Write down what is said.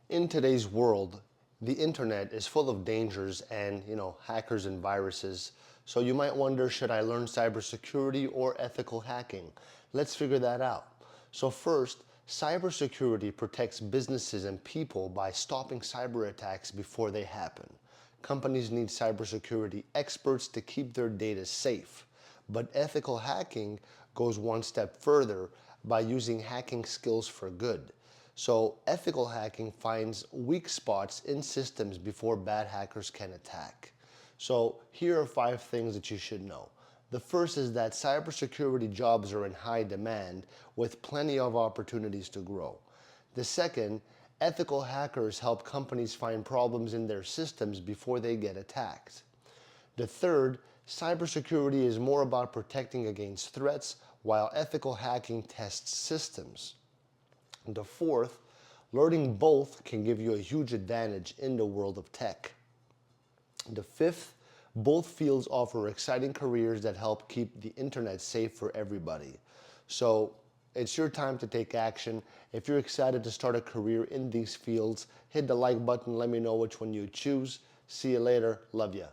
In today's world, the internet is full of dangers and, hackers and viruses. So you might wonder, should I learn cybersecurity or ethical hacking? Let's figure that out. So first, cybersecurity protects businesses and people by stopping cyber attacks before they happen. Companies need cybersecurity experts to keep their data safe. But ethical hacking goes one step further by using hacking skills for good. So ethical hacking finds weak spots in systems before bad hackers can attack. So here are 5 things that you should know. The first is that cybersecurity jobs are in high demand with plenty of opportunities to grow. The second, ethical hackers help companies find problems in their systems before they get attacked. The third, cybersecurity is more about protecting against threats while ethical hacking tests systems. The fourth, learning both can give you a huge advantage in the world of tech. The fifth, both fields offer exciting careers that help keep the internet safe for everybody. So it's your time to take action. If you're excited to start a career in these fields, hit the like button, let me know which one you choose. See you later, love ya.